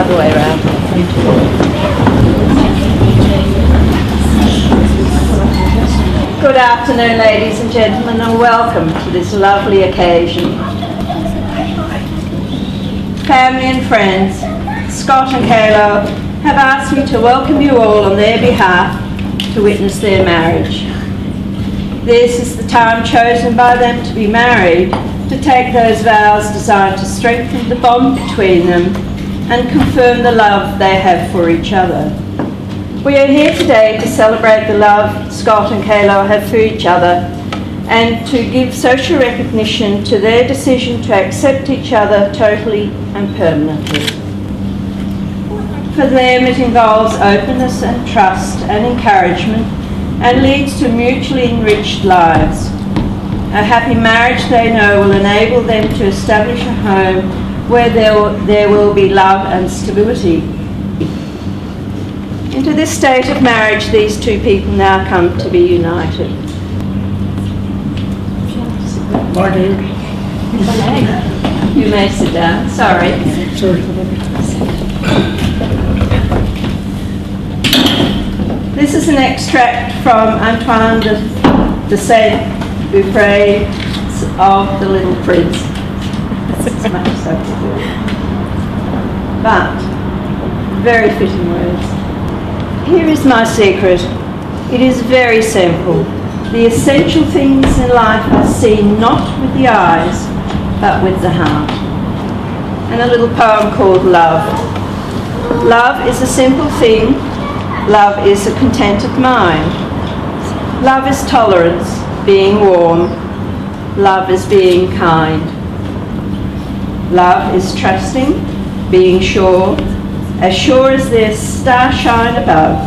Other way around. Good afternoon, ladies and gentlemen, and welcome to this lovely occasion. Family and friends, Scott and Keilo have asked me to welcome you all on their behalf to witness their marriage. This is the time chosen by them to be married, to take those vows designed to strengthen the bond between them and confirm the love they have for each other. We are here today to celebrate the love Scott and Keilo have for each other and to give social recognition to their decision to accept each other totally and permanently. For them it involves openness and trust and encouragement and leads to mutually enriched lives. A happy marriage, they know, will enable them to establish a home where there will be love and stability. Into this state of marriage, these two people now come to be united. You may sit down. Sorry. This is an extract from Antoine de Saint-Exupéry of The Little Prince. It's much so good. But very fitting words. Here is my secret. It is very simple. The essential things in life are seen not with the eyes, but with the heart. And a little poem called Love. Love is a simple thing. Love is a contented mind. Love is tolerance, being warm. Love is being kind. Love is trusting, being sure as there's starshine above,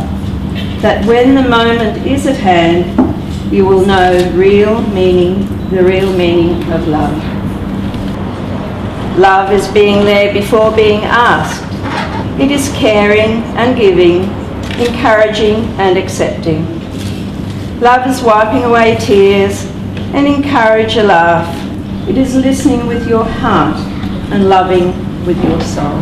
that when the moment is at hand, you will know the real meaning of love. Love is being there before being asked. It is caring and giving, encouraging and accepting. Love is wiping away tears and encourage a laugh. It is listening with your heart and loving with your soul.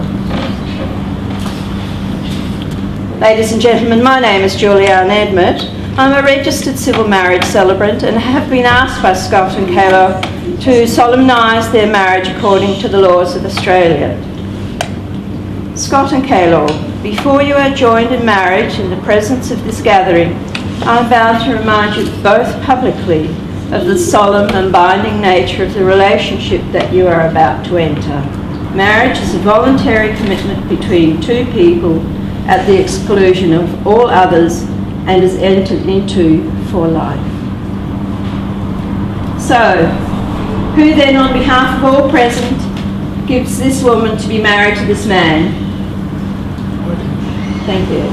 Ladies and gentlemen, my name is Julianne Edmert. I'm a registered civil marriage celebrant and have been asked by Scott and Keilo to solemnise their marriage according to the laws of Australia. Scott and Keilo, before you are joined in marriage in the presence of this gathering, I'm bound to remind you both publicly of the solemn and binding nature of the relationship that you are about to enter. Marriage is a voluntary commitment between two people at the exclusion of all others and is entered into for life. So, who then on behalf of all present gives this woman to be married to this man? Thank you.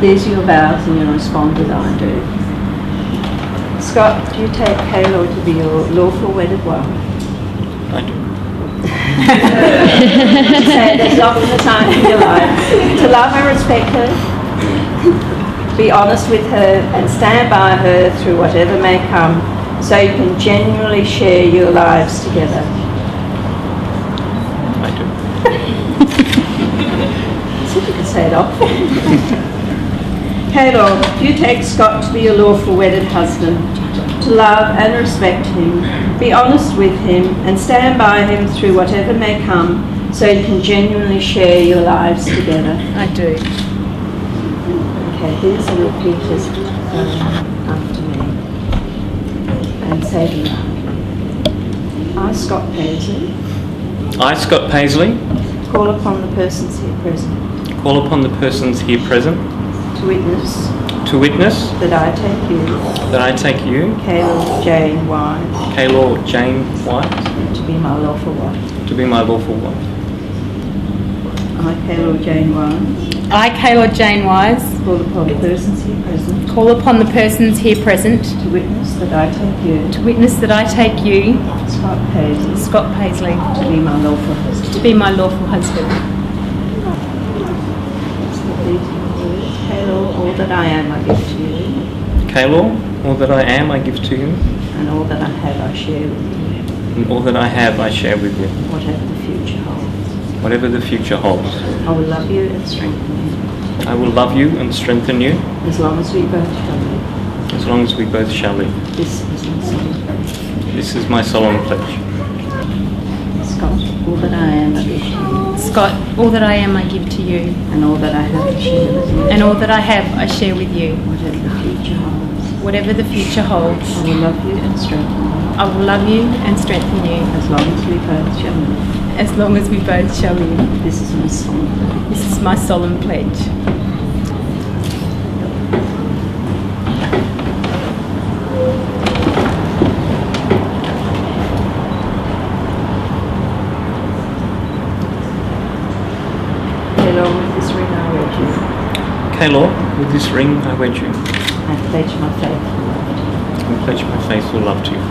These are your vows and you respond with I do. Scott, do you take Keilo to be your lawful wedded wife? I do. Say there's often a time in your life to love and respect her, be honest with her and stand by her through whatever may come so you can genuinely share your lives together. I do. See if you can say it off. Keilo, do you take Scott to be your lawful wedded husband, to love and respect him, be honest with him and stand by him through whatever may come so you can genuinely share your lives together? I do. Okay, here's a repeat after me. And say to me, I, Scott Paisley, I, Scott Paisley, call upon the persons here present call upon the persons here present to witness that I take you, Keilo Jane Wise, to be my lawful wife. I, Keilo Jane Wise, I, Keilo Jane Wise, call upon the persons here present call upon the persons here present to witness that I take you, Scott Paisley, to be my lawful husband. Keilo, all that I am I give to you. Keilo, all that I am I give to you. And all that I have I share with you. And all that I have I share with you. Whatever the future holds. whatever the future holds. I will love you and strengthen you, I will love you and strengthen you as long as we both shall live. as long as we both shall live. This is my solemn pledge. This is my solemn pledge. Scott, all that I am, I give to you, Scott, all that I am I give to you, and all that I have, I share with you. and all that I have I share with you. Whatever the future holds, Whatever the future holds, I will love you and strengthen you, I will love you and strengthen you, as long as we both shall live. as long as we both shall live. This is my solemn pledge. This is my solemn pledge. Keilo, with this ring I wed you. Keilo, with this ring I wed you. I pledge my faith and love to you. I pledge my faithful love to you.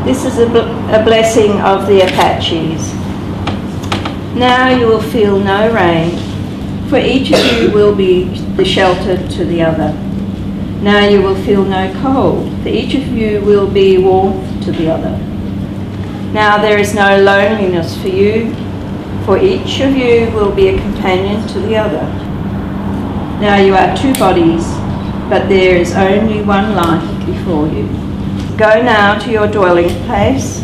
This is a blessing of the Apaches. Now you will feel no rain, for each of you will be the shelter to the other. Now you will feel no cold, for each of you will be warmth to the other. Now there is no loneliness for you, for each of you will be a companion to the other. Now you are two bodies, but there is only one life before you. Go now to your dwelling place,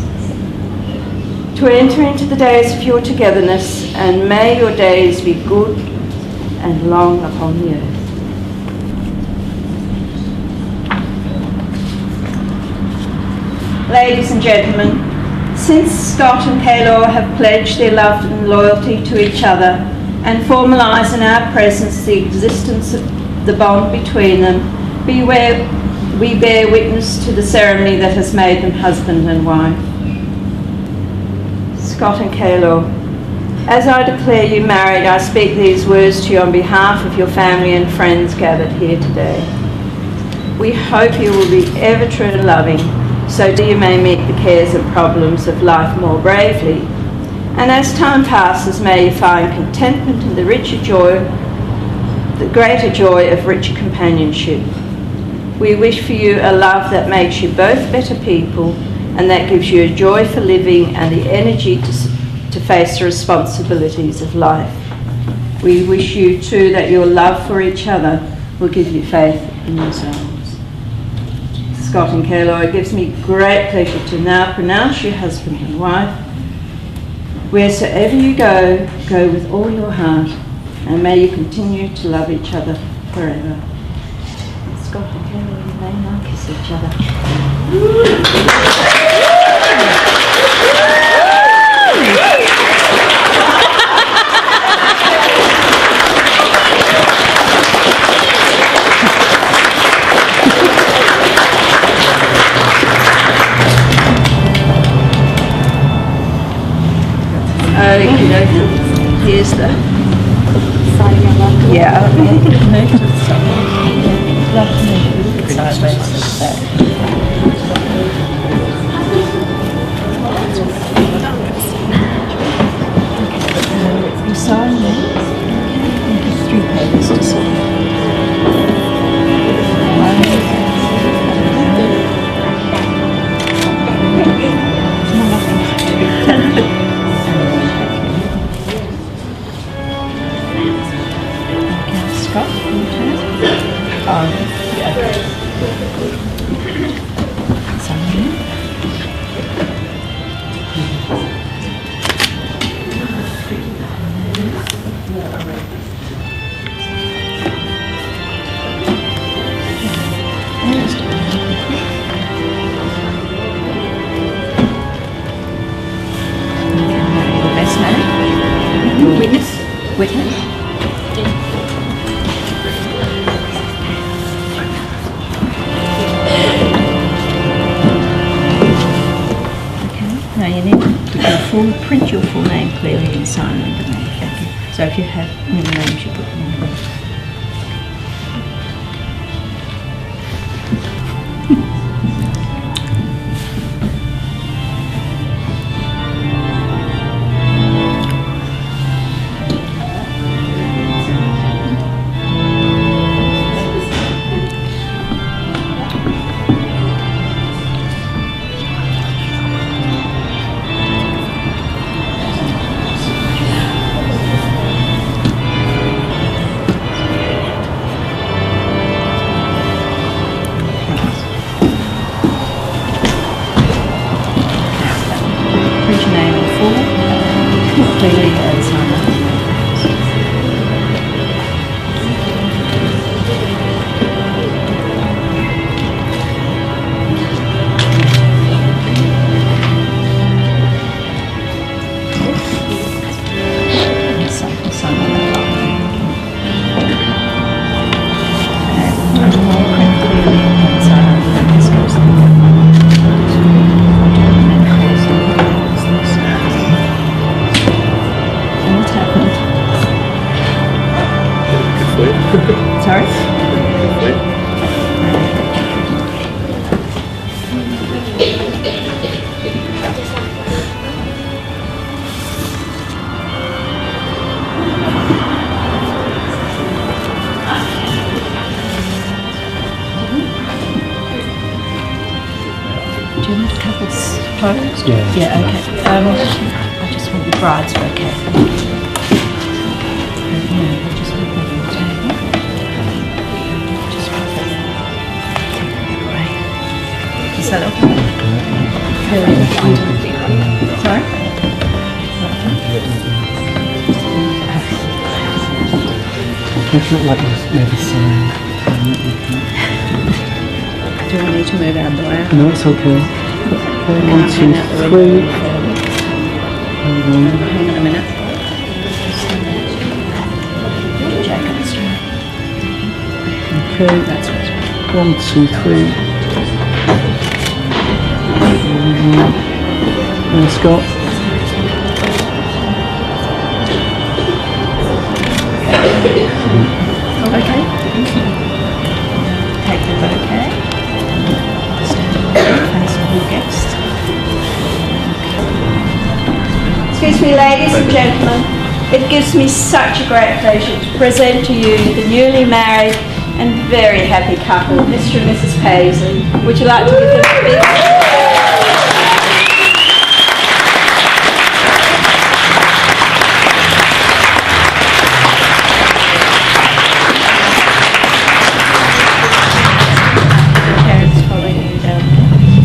to enter into the days of your togetherness, and may your days be good and long upon the earth. Ladies and gentlemen, since Scott and Keilo have pledged their love and loyalty to each other and formalised in our presence the existence of the bond between them, we bear witness to the ceremony that has made them husband and wife. Scott and Keilo, as I declare you married, I speak these words to you on behalf of your family and friends gathered here today. We hope you will be ever true and loving, so that you may meet the cares and problems of life more bravely. And as time passes, may you find contentment in the greater joy of rich companionship. We wish for you a love that makes you both better people and that gives you a joy for living and the energy to face the responsibilities of life. We wish you too that your love for each other will give you faith in yourselves. Scott and Keilo, it gives me great pleasure to now pronounce you husband and wife. Wheresoever you go, go with all your heart, and may you continue to love each other forever. Scott and Keilo, you may now kiss each other. Here's the Signing your love. yeah. Love to meet you sideways like that. You sign there. There's 3 pages to sign. Scott, your turn. Yeah. Sign here. Your best man. Your witness. Witness. Now you need to print your full name clearly and sign underneath. Thank you. So if you have middle names, you put them on. Sorry? Do you want a couple's photos? Yeah, okay. I just want the bride's bouquet. No, I just want that on the table. Just put that away. Is that okay? Sorry? It's not like maybe some. Do I need to move out of the way? No, it's okay. Okay, 1, 2, 3. Hang on a minute. Jacket straight. Okay, That's right. 1, 2, 3. And Scott. Okay. Take the bouquet. Stand facing your guest. Excuse me, ladies and gentlemen. It gives me such a great pleasure to present to you the newly married and very happy couple, Mr. and Mrs. Paisley. Would you like to give them a big...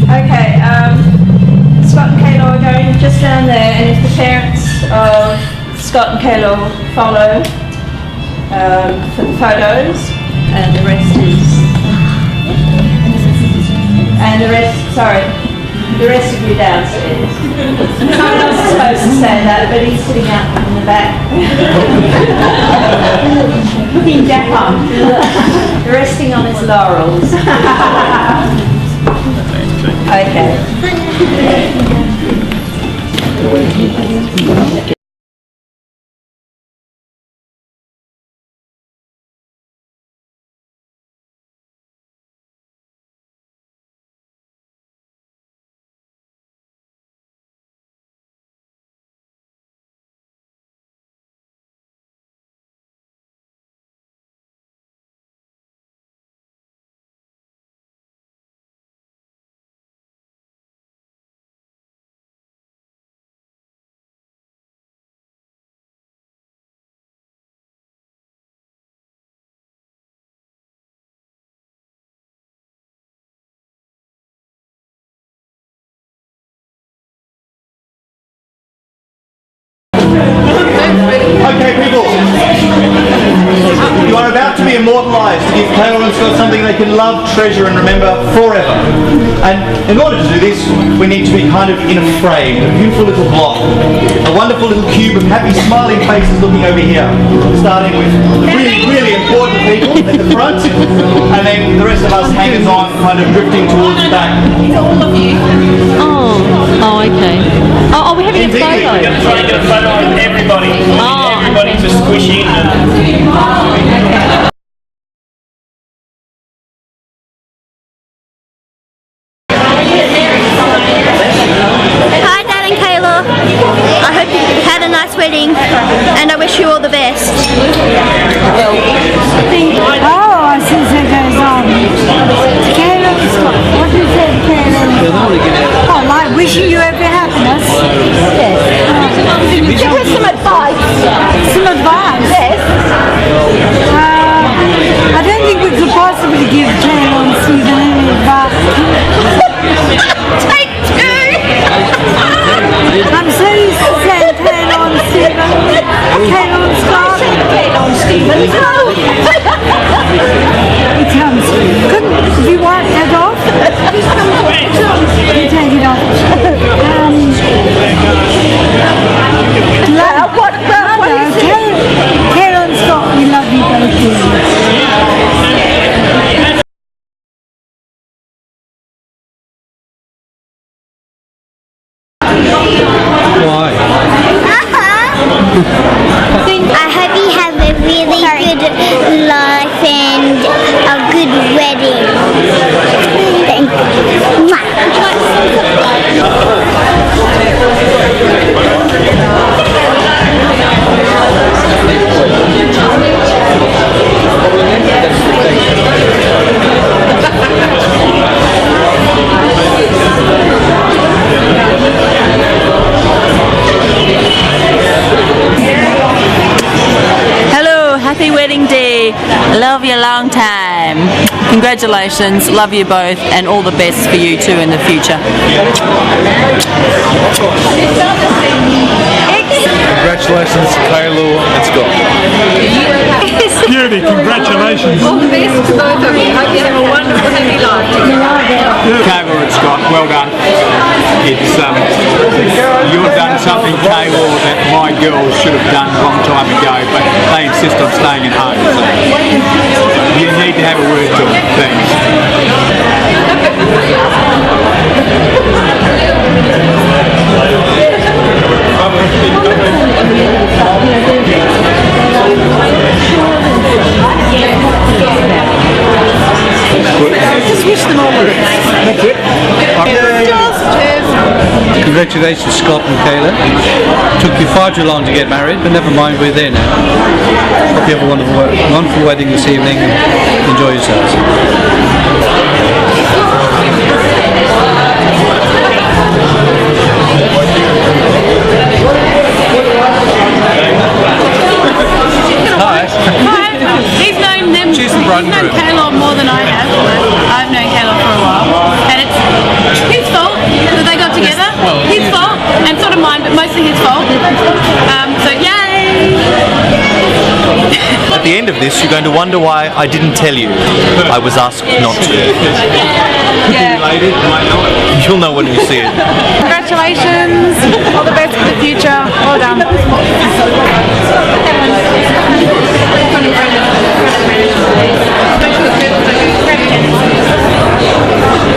Okay, Scott and Keilo are going just down there, and if the parents of Scott and Keilo follow for the photos, and the rest is, and the rest of you downstairs. Someone else is supposed to say that, but he's sitting out in the back. Looking down, resting on his laurels. Okay. Okay, people, you are about to be immortalised to give Keilo and Scott something they can love, treasure and remember forever. And in order to do this, we need to be kind of in a frame, a beautiful little block, a wonderful little cube of happy smiling faces looking over here, starting with the really, really important people at the front, and then the rest of us hangers on kind of drifting towards the back. All of you. Oh, okay. Oh, we're having a Indeed, photo. we're going to try and get a photo of everybody. Everybody to squish in. Hi, Dad and Keilo. I hope you had a nice wedding, and I wish you all the best. Oh, I see that goes on. Keilo, what do you say, Keilo? Hello, happy wedding day. Love you long time. Congratulations, love you both, and all the best for you two in the future. Congratulations, Keilo and Scott. Beauty, congratulations. All the best to both of you. Hope you have a wonderful, happy life. Keilo and Scott, well done. It's you've done something, Keilo, that my girls should have done a long time ago, but they insist on staying at home. So you need to have a word to them. Thanks. Just wish them all the best. That's it. Congratulations, Scott and Keilo. Took you far too long to get married, but never mind, we're there now. Hope you have a wonderful wedding this evening and enjoy yourselves. Hi. He's known them. She's the bride and groom. Keilo more than I have. I've known Keilo for a while, and it's his fault that they got together. His fault, and sort of mine, but mostly his fault. So yay! At the end of this, you're going to wonder why I didn't tell you. I was asked not to. You'll know when you see it. Congratulations. All the best for the future. Well done.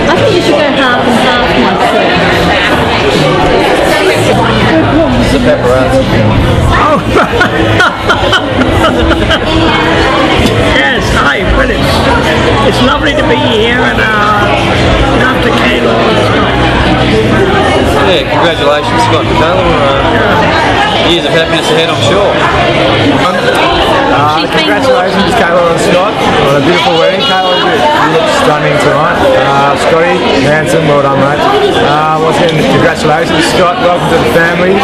I think you should go half and half myself. The paparazzi. Yes, hi, brilliant. It's lovely to be here and after Keilo. Yeah, congratulations, Scott and Keilo. Years of happiness ahead, I'm sure. Congratulations, Keilo and Scott, on a beautiful wedding. Keilo, you look stunning tonight. Scotty, handsome, well done, mate. Once again, congratulations, Scott. Welcome to the family.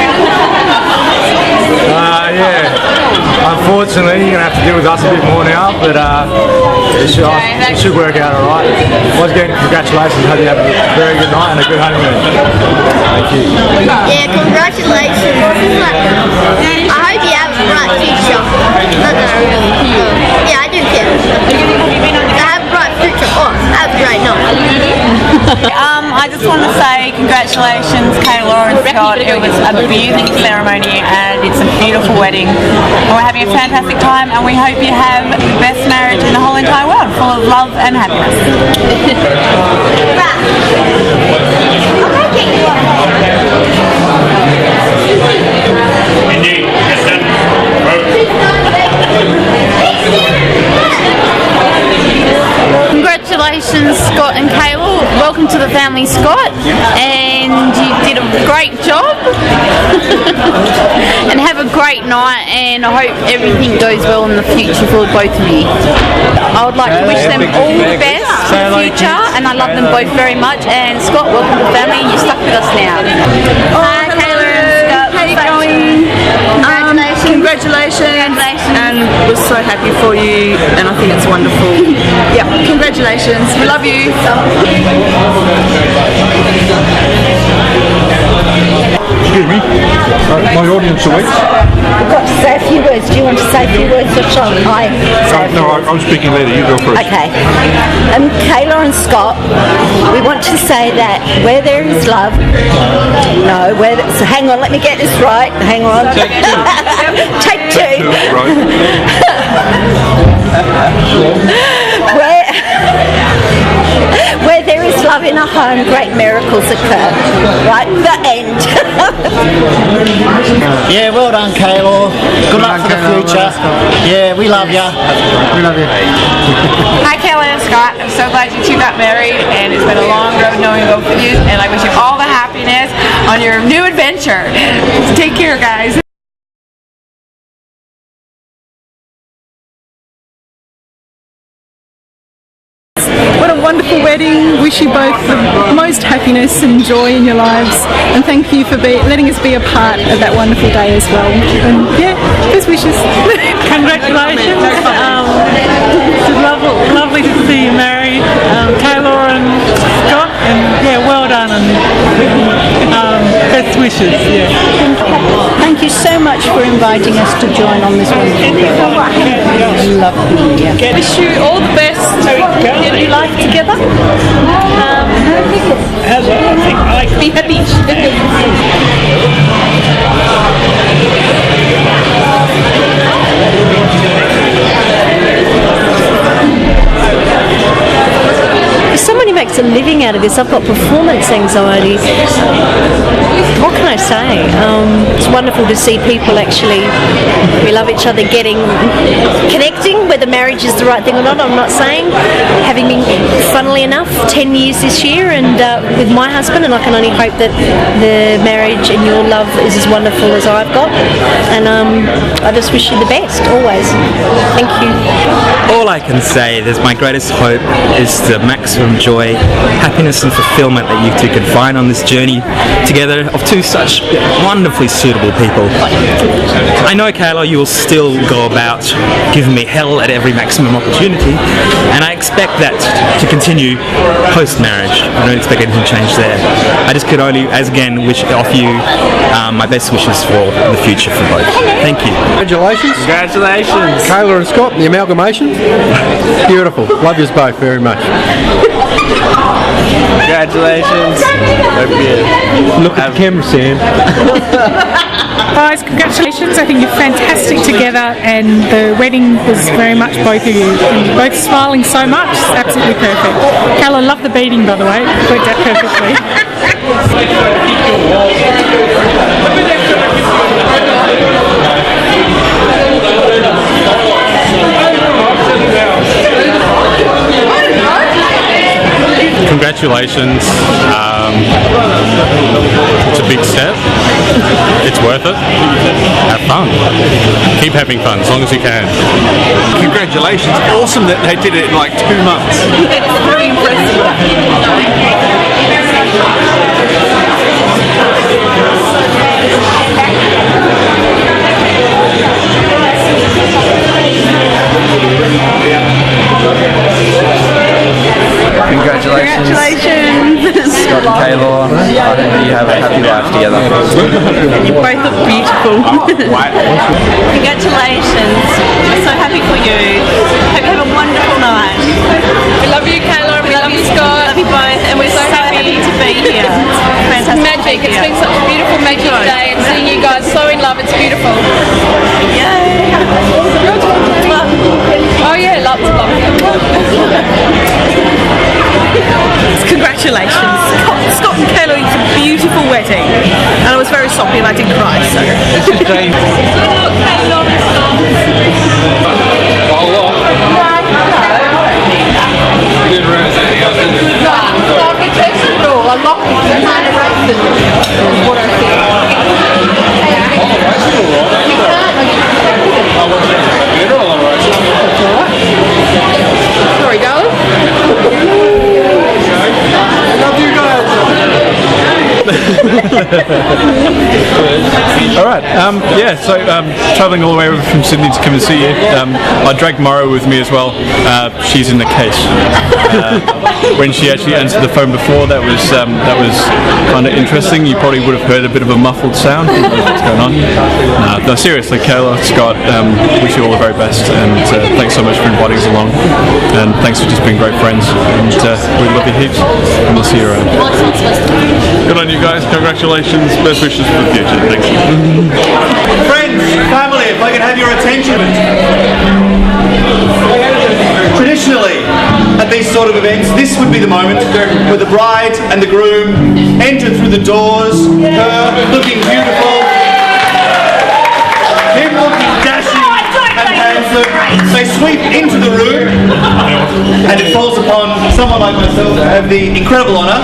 Unfortunately, you're going to have to deal with us a bit more now, but it should work out all right. Once again, congratulations. Hope you have a very good night and a good honeymoon. Thank you. Yeah, congratulations. I hope you have a bright future. Not that I really care. Yeah, I do care. I have a bright future. Oh, have a great night. I just want to say congratulations, Keilo and Scott. It was a beautiful ceremony and it's a beautiful wedding. And we're having a fantastic time and we hope you have the best marriage in the whole entire world, full of love and happiness. Indeed. Yes, sir. Congratulations, Scott and Keilo. Welcome to the family, Scott. And you did a great job. And have a great night. And I hope everything goes well in the future for both of you. I would like to wish them all the best for the future. And I love them both very much. And Scott, welcome to the family. You're stuck with us now. Hi, Keilo and Scott. How are you going? Congratulations. And we're so happy for you and I think it's wonderful. Yeah, congratulations. We love you. Excuse me. My audience awaits. I've got to say a few words. Do you want to say a few words or shall I say a few No, I'm speaking later. You go first. Okay. Keilo and Scott, we want to say that where there is love, so hang on, let me get this right. Hang on. Take two. Where there is love in a home, great miracles occur. Right? The end. Yeah, well done, Keilo. Good luck for the future. Yeah, we love you. We love you. Hi, Keilo and Scott. I'm so glad you two got married, and it's been a long road knowing both of you. And I wish you all the happiness on your new adventure. Take care, guys. What a wonderful wedding. Wish you both the most happiness and joy in your lives, and thank you for letting us be a part of that wonderful day as well. And yeah, best wishes. Congratulations. It's lovely to see you married, Keilo and Scott, and yeah, well done, and best wishes. Yeah. Thank you so much for inviting us to join on this wonderful day. Lovely. Yeah. Wish you all the best in your new life together. Be happy. As someone who makes a living out of this, I've got performance anxiety. What can I say? It's wonderful to see people actually, we love each other, connecting, whether marriage is the right thing or not, I'm not saying. Having been, funnily enough, 10 years this year, and with my husband, and I can only hope that the marriage and your love is as wonderful as I've got. And I just wish you the best, always. Thank you. All I can say is my greatest hope is the maximum joy, happiness and fulfillment that you two can find on this journey together of two such wonderfully suitable people. I know, Keilo, you will still go about giving me hell at every maximum opportunity, and I expect that to continue post-marriage. I don't expect anything to change there. I just could only, as again, offer you my best wishes for the future for both. Thank you. Congratulations. Congratulations. Keilo and Scott, the amalgamation. Beautiful. Love you both very much. Congratulations. Look at the camera, Sam. Guys, congratulations. I think you're fantastic together, and the wedding was very much both of you. And both smiling so much. It's absolutely perfect. Keilo, love the beating, by the way. Worked out perfectly. Congratulations. It's a big step. It's worth it. Have fun. Keep having fun as long as you can. Congratulations. Awesome that they did it in like 2 months. It's very impressive. Congratulations. Scott and Keilo. I hope you have a happy life together. You both look beautiful. Congratulations. We're so happy for you. Hope you have a wonderful night. We love you, Keilo. We love you, Scott. Love you both, and we're so happy to be here. It's fantastic. Magic. It's been such a beautiful magic day, and seeing you guys so in love, it's beautiful. Yay. Oh yeah, lots of love. Congratulations. Scott and Keilo, it's a beautiful wedding. And I was very soppy and I did cry, so. This is James. Sorry, darling. Alright, so travelling all the way over from Sydney to come and see you. I dragged Morrow with me as well. She's in the case. When she actually answered the phone before, that was kind of interesting. You probably would have heard a bit of a muffled sound. What's going on? No, seriously, Keilo, Scott, wish you all the very best, and thanks so much for inviting us along, and thanks for just being great friends, and we love you heaps, and we'll see you around. Good on you guys, congratulations, best wishes for the future, thanks. Friends, family, if I can have your attention. Traditionally, at these sort of events, this would be the moment where the bride and the groom enter through the doors, her looking beautiful, him looking dashing and handsome. They sweep into the room, and it falls upon someone like myself to have the incredible honour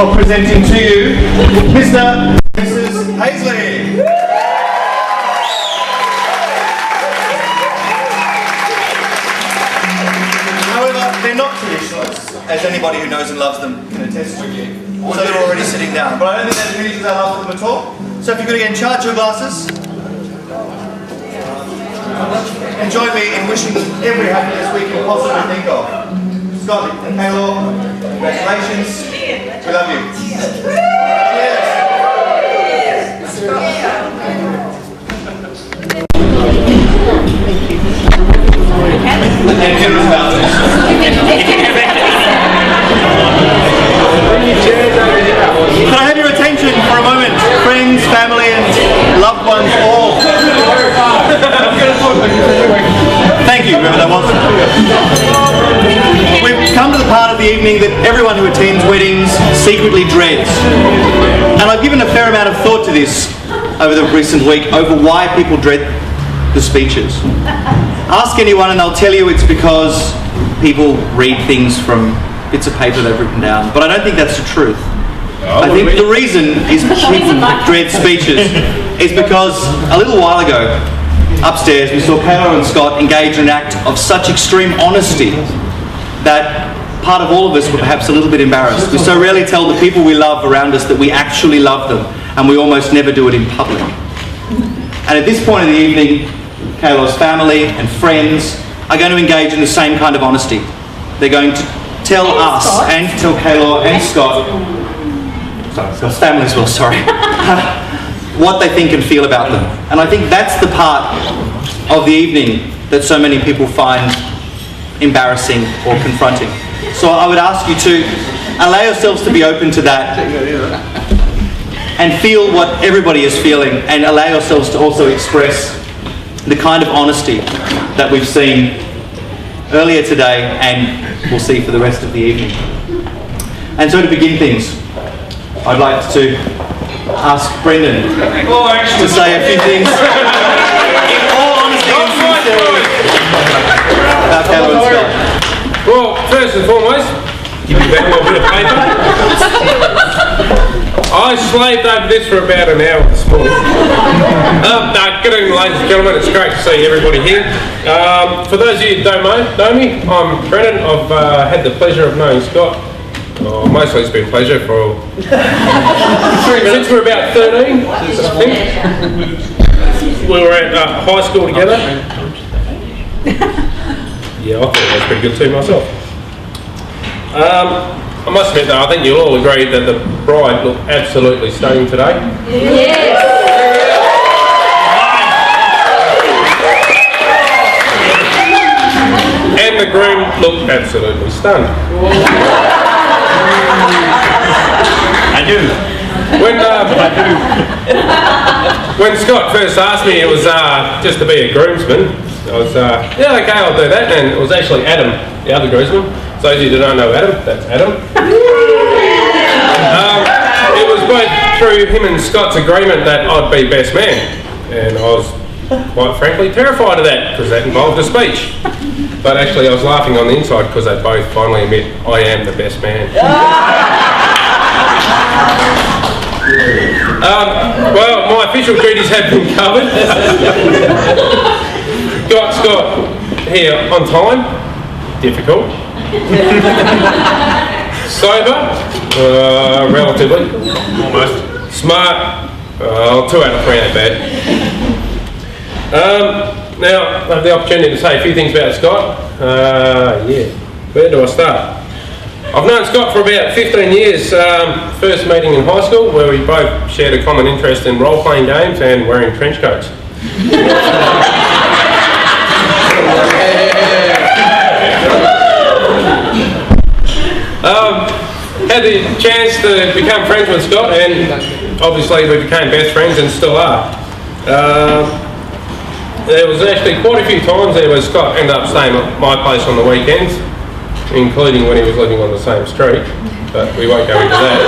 of presenting to you Mr. Paisley. However, they're not traditionalists, as anybody who knows and loves them can attest to. So they're already sitting down. But I don't think that diminishes our love for them at all. So if you could again charge your glasses. And join me in wishing them every happiness we can possibly think of. Scott and Keilo, congratulations. We love you. Cheers. And generous bounces. Can I have your attention for a moment? Friends, family and loved ones all. Thank you, whoever that was. We've come to the part of the evening that everyone who attends weddings secretly dreads. And I've given a fair amount of thought to this over the recent week, over why people dread the speeches. Ask anyone and they'll tell you it's because people read things from bits of paper they've written down. But I don't think that's the truth. I think the reason is people dread speeches is because a little while ago, upstairs, we saw Keilo and Scott engage in an act of such extreme honesty that part of all of us were perhaps a little bit embarrassed. We so rarely tell the people we love around us that we actually love them, and we almost never do it in public. And at this point of the evening, Keilo's family and friends are going to engage in the same kind of honesty. They're going to tell us and tell Keilo and Scott's family as well, sorry, what they think and feel about them. And I think that's the part of the evening that so many people find embarrassing or confronting. So I would ask you to allow yourselves to be open to that and feel what everybody is feeling, and allow yourselves to also express the kind of honesty that we've seen earlier today and we'll see for the rest of the evening. And so to begin things, I'd like to ask Brendan to say a few things in all honesty and sincerity about Keilo and Scott. Well, first and foremost, give me back my bit of paper. I slaved over this for about an hour this morning. Good evening, ladies and gentlemen. It's great to see everybody here. For those of you who don't know me, I'm Brendan. I've had the pleasure of knowing Scott. Mostly it's been a pleasure for since we were about 13, I think. We were at high school together. Yeah, I thought that was pretty good too myself. I must admit though, I think you'll all agree that the bride looked absolutely stunning today. Yes. And the groom looked absolutely stunned. I do. When Scott first asked me, it was just to be a groomsman. I was, yeah, okay, I'll do that. And it was actually Adam, the other groomsman. So those of you who don't know Adam, that's Adam. It was both through him and Scott's agreement that I'd be best man. And I was, quite frankly, terrified of that because that involved a speech. But actually I was laughing on the inside because they both finally admit I am the best man. Well, my official duties have been covered. Got Scott here on time. Difficult. Sober. Relatively. Almost. Smart. 2 out of 3 ain't bad. Now, I have the opportunity to say a few things about Scott. Yeah. Where do I start? I've known Scott for about 15 years. First meeting in high school where we both shared a common interest in role-playing games and wearing trench coats. Had the chance to become friends with Scott, and obviously we became best friends and still are. There was actually quite a few times there where Scott ended up staying at my place on the weekends, including when he was living on the same street, but we won't go into that.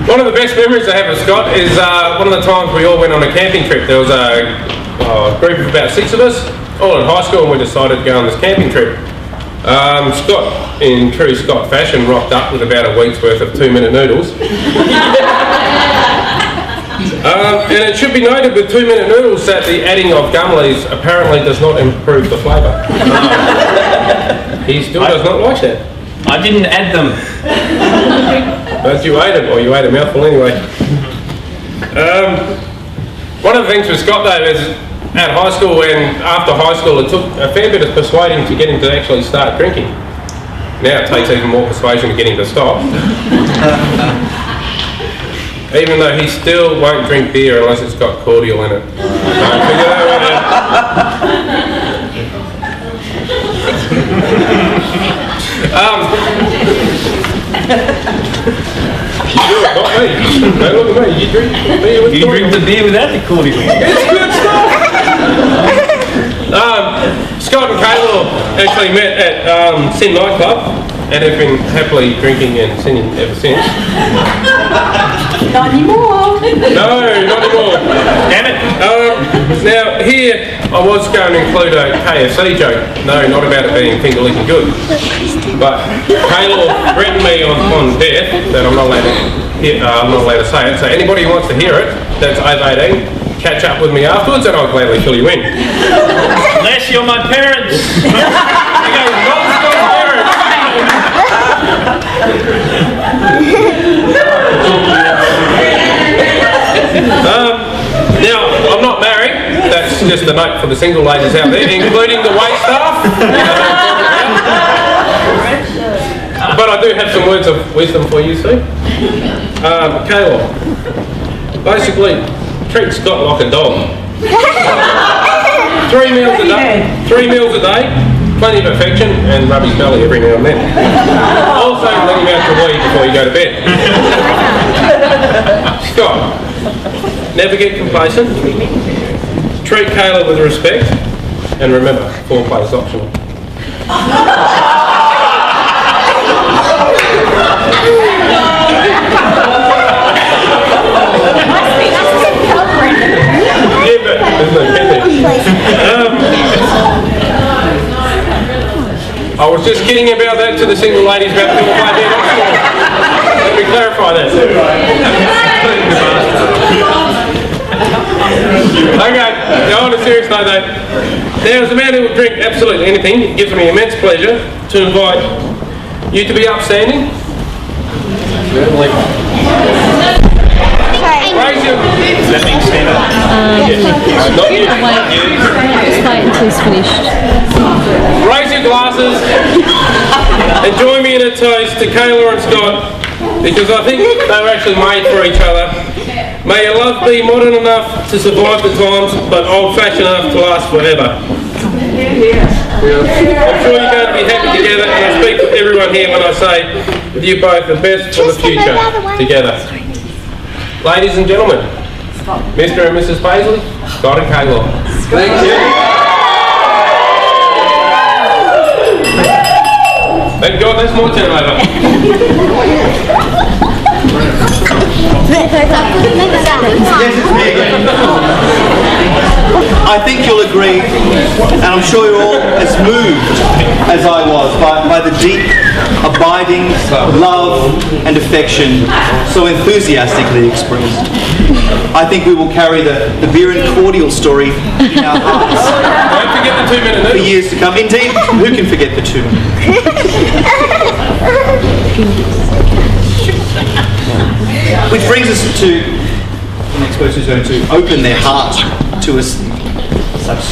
One of the best memories I have of Scott is one of the times we all went on a camping trip. There was a group of about 6 of us, all in high school, and we decided to go on this camping trip. Scott, in true Scott fashion, rocked up with about a week's worth of 2-minute noodles. And it should be noted with 2-minute noodles that the adding of gum leaves apparently does not improve the flavour. He still does not like that. I didn't add them. But you ate it, or you ate a mouthful anyway. One of the things with Scott though is at high school and after high school it took a fair bit of persuading to get him to actually start drinking. Now it takes even more persuasion to get him to stop. Even though he still won't drink beer unless it's got cordial in it. So figure that one out. Not me. Don't look at me. You drink beer with cordial. You drink the beer without the cordial. It's good stuff. Scott and Keilo actually met at Sin nightclub and have been happily drinking and singing ever since. Not anymore. No, not anymore. Damn it. Now here I was going to include a KFC joke. No, not about it being finger licking good. But Keilo threatened me on death that I'm not allowed to say it. So anybody who wants to hear it, that's over 18, catch up with me afterwards and I'll gladly fill you in. Unless you're my parents. Now, I'm not married. That's just a note for the single ladies out there, including the wait staff. But I do have some words of wisdom for you, Steve. Keilo, basically, treat Scott like a dog. 3 meals a day. 3 meals a day. Plenty of affection and rub his belly every now and then. Also, let him out to wee before you go to bed. Scott, never get complacent. Treat Keilo with respect, and remember, foreplay is optional. Yeah, but there's no pen there. I was just kidding about that to the single ladies about the foreplay being optional. Let me clarify that. Okay, go on a serious note though. Now, as a man who will drink absolutely anything, it gives me immense pleasure to invite you to be upstanding. Raise your... Does that mean stand up? Not you. Just wait until he's finished. Raise your glasses and join me in a toast to Keilo and Scott, because I think they were actually made for each other. May your love be modern enough to survive the times, but old-fashioned enough to last forever. I'm sure you're going to be happy together, and I speak for everyone here when I say, with you both, the best for the future together. Ladies and gentlemen, Mr. and Mrs. Paisley, Scott and Keilo. Thank you. Thank God that's my turn over. Yes, it's me again. I think you'll agree, and I'm sure you're all as moved as I was by the deep, abiding love and affection so enthusiastically expressed. I think we will carry the beer and cordial story in our hearts. Don't forget the 2-minute noodles. For years to come. Indeed, who can forget the 2 minutes? Which brings us to the next person who's going to open their heart to us. Such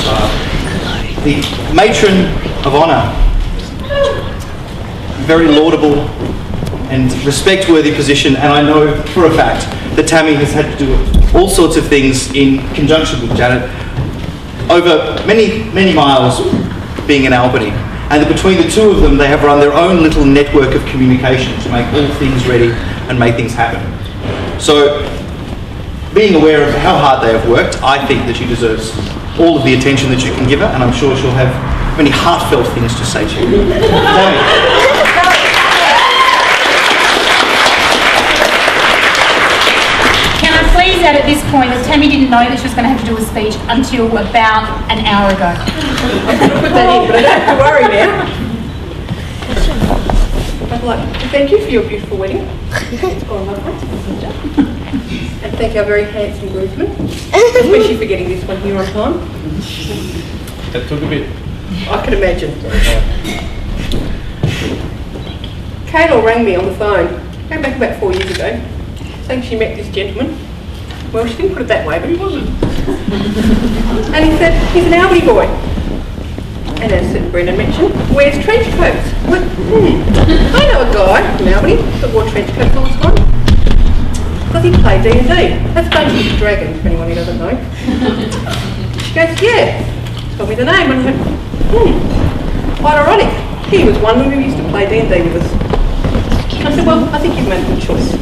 the matron of honour. Very laudable and respect-worthy position, and I know for a fact that Tammy has had to do all sorts of things in conjunction with Janet over many, many miles being in Albany. And that between the two of them, they have run their own little network of communication to make all things ready and make things happen. So, being aware of how hard they have worked, I think that she deserves all of the attention that you can give her, and I'm sure she'll have many heartfelt things to say to you. Can I please add at this point that Tammy didn't know that she was going to have to do a speech until about an hour ago. But don't worry now. I'd like to thank you for your beautiful wedding. It's gone lovely. And thank our very handsome groomsmen, especially for getting this one here on time. That took a bit. I can imagine. Keilo rang me on the phone, going back about 4 years ago, saying she met this gentleman. Well, she didn't put it that way, but he wasn't. And he said, he's an Albany boy. And as Brendan mentioned, wears trench coats. I went, I know a guy from Albany that wore trench coats all the time. Because he played D&D. That's Dungeons and Dragons, for anyone who doesn't know. She goes, yeah. She told me the name, and I went, quite ironic. He was one who used to play D&D with us. And I said, well, I think you've made a good choice.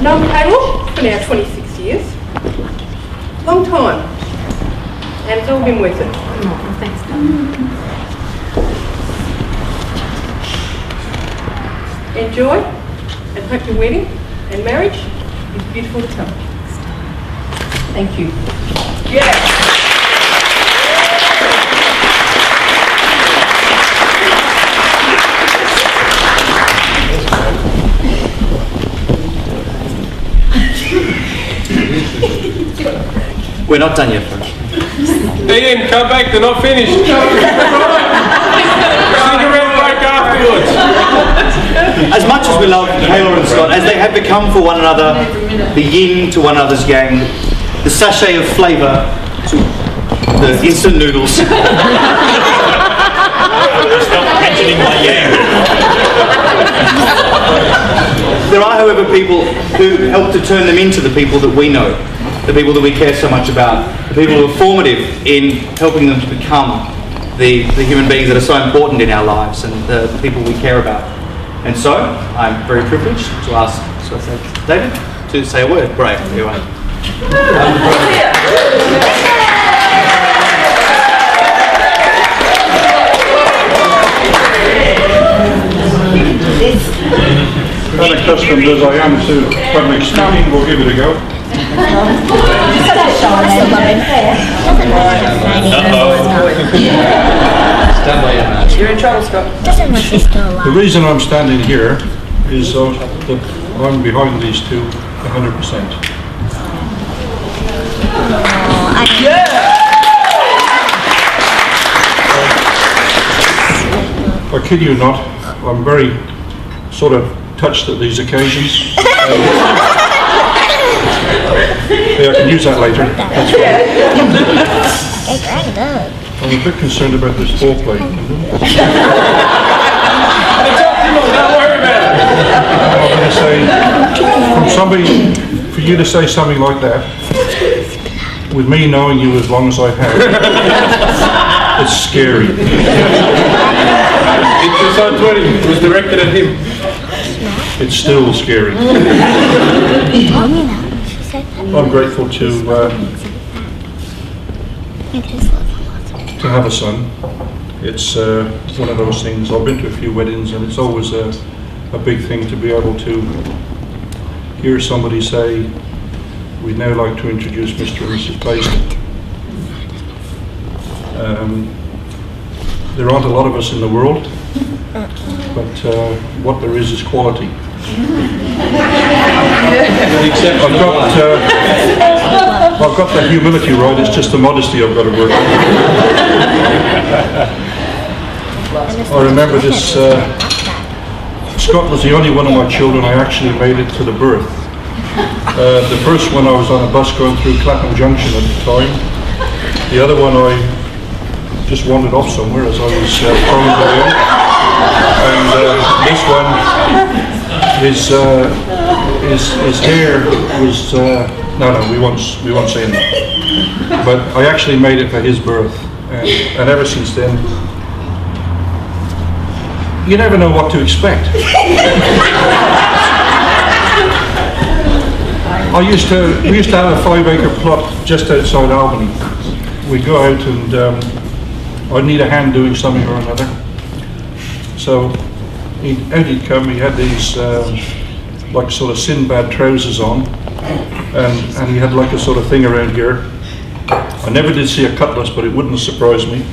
Known Keilo for now 26 years. Long time. And it's all been worth it. Oh, thanks, Enjoy and hope your wedding and marriage is beautiful to come. Thank you. Yeah. We're not done yet, folks. Ian, come back, they're not finished. Cigarette break afterwards. As much as we love Keilo and Scott, as they have become for one another the yin to one another's yang, the sachet of flavour to the instant noodles. Stop mentioning my yang. There are, however, people who help to turn them into the people that we know, the people that we care so much about, the people who are formative in helping them to become the human beings that are so important in our lives and the people we care about. And so, I'm very privileged to ask David to say a word. Great, here you are. Unaccustomed as I am to public speaking, we'll give it a go. You're in trouble, Scott. The reason I'm standing here is that I'm behind these two 100%. I kid you not, I'm very sort of touched at these occasions. Yeah, I can use that later. That's fine. I'm a bit concerned about this foreplay. I'm going to say, from somebody, for you to say something like that, with me knowing you as long as I have, it's scary. It's just on 20. It was directed at him. It's still scary. I'm grateful to have a son. It's one of those things. I've been to a few weddings, and it's always a big thing to be able to hear somebody say, "We'd now like to introduce Mr. and Mrs. Paisley." There aren't a lot of us in the world, but what there is quality. I've got the humility right, it's just the modesty I've got to work on. I remember this, Scott was the only one of my children I actually made it to the birth. The first one I was on a bus going through Clapham Junction at the time. The other one I just wandered off somewhere as I was prone to the And this one, his hair was no, we won't say anything. But I actually made it for his birth, and ever since then, you never know what to expect. We used to have a 5-acre plot just outside Albany. We'd go out and I'd need a hand doing something or another. So out he'd come, he had these like sort of Sinbad trousers on, and he had like a sort of thing around here. I never did see a cutlass, but it wouldn't surprise me.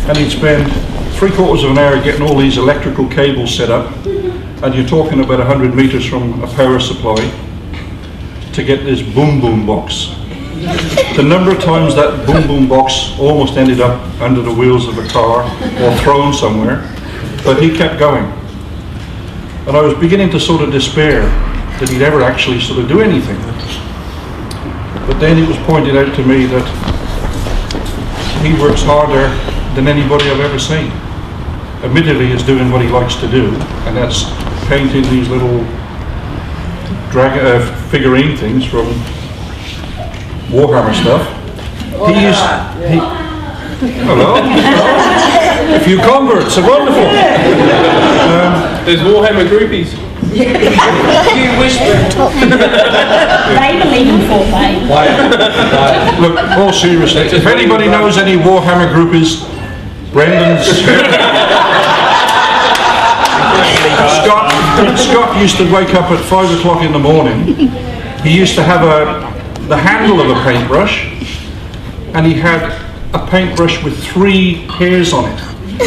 and he'd spend 3/4 of an hour getting all these electrical cables set up, and you're talking about 100 metres from a power supply to get this boom boom box. The number of times that boom boom box almost ended up under the wheels of a car or thrown somewhere, but he kept going. And I was beginning to sort of despair that he'd ever actually sort of do anything. But then it was pointed out to me that he works harder than anybody I've ever seen. Admittedly, he's doing what he likes to do, and that's painting these little figurine things from Warhammer stuff. Hello? A few converts, wonderful. There's Warhammer groupies. You whispered. They believe in Fort Wayne. Look, all seriously, if anybody knows any Warhammer groupies, Brendan's... Scott used to wake up at 5 o'clock in the morning. He used to have the handle of a paintbrush, and he had a paintbrush with 3 hairs on it.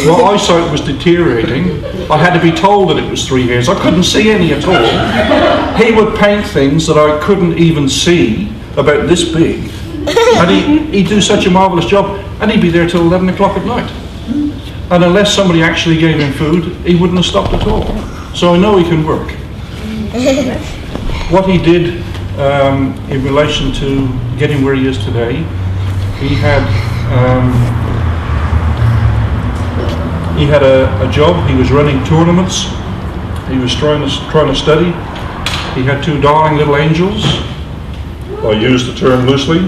My eyesight was deteriorating. I had to be told that it was 3 hairs. I couldn't see any at all. He would paint things that I couldn't even see, about this big, and he'd do such a marvellous job, and he'd be there till 11 o'clock at night. And unless somebody actually gave him food, he wouldn't have stopped at all. So I know he can work. What he did in relation to getting where he is today, he had a job. He was running tournaments. He was trying to study. He had 2 darling little angels. I use the term loosely.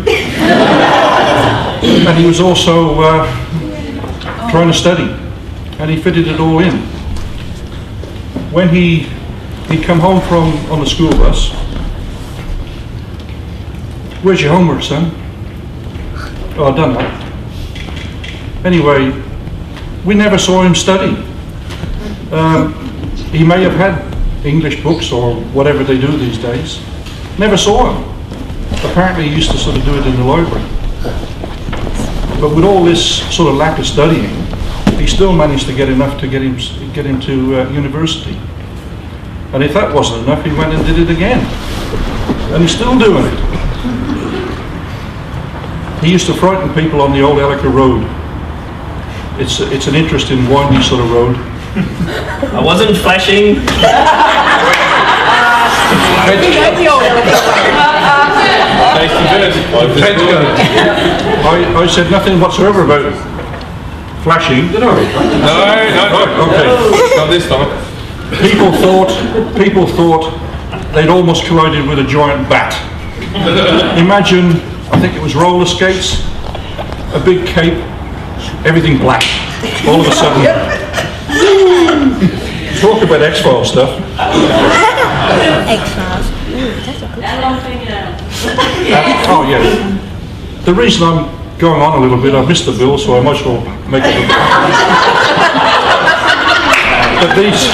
And he was also trying to study, and he fitted it all in. When he'd come home on the school bus, "Where's your homework, son?" "Oh, I've done that." Anyway, we never saw him study. He may have had English books or whatever they do these days. Never saw him. Apparently he used to sort of do it in the library. But with all this sort of lack of studying, he still managed to get enough to get him to university. And if that wasn't enough, he went and did it again. And he's still doing it. He used to frighten people on the old Ellica Road. It's an interesting, windy sort of road. I wasn't flashing. I said nothing whatsoever about flashing, did I? No. Okay. Not this time. People thought they'd almost collided with a giant bat. Imagine, I think it was roller skates, a big cape, everything black. All of a sudden, talk about X-Files stuff. X-Files. That's a good Oh yeah. The reason I'm going on a little bit, I've missed the bill, so I might as well make it. But these,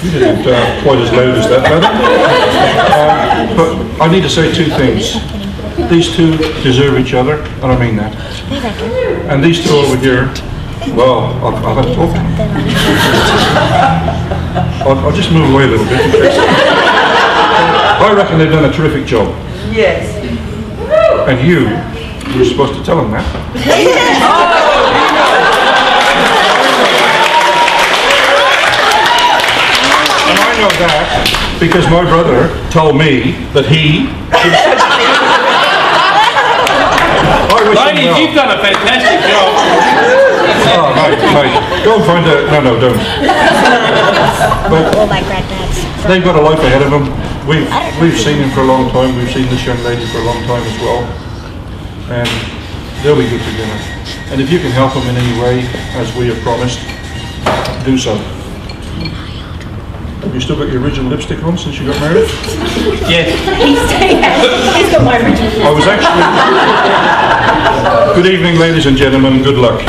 you didn't quite as loud as that, brother. But I need to say 2 things. These 2 deserve each other, and I mean that. And these 2 over here, well, I'll have to talk to them. I'll just move away a little bit. I reckon they've done a terrific job. Yes. And you were supposed to tell them that. And I know that because my brother told me that he... Ladies, you've done a fantastic job. Oh, mate. Go and find out. No, don't. But all my granddads. they've got a life ahead of them. We've seen him for a long time. We've seen this young lady for a long time as well. And they'll be good together. And if you can help them in any way, as we have promised, do so. Have you still got your original lipstick on since you got married? Yes. He's got my original. I was actually... Good evening, ladies and gentlemen. Good luck.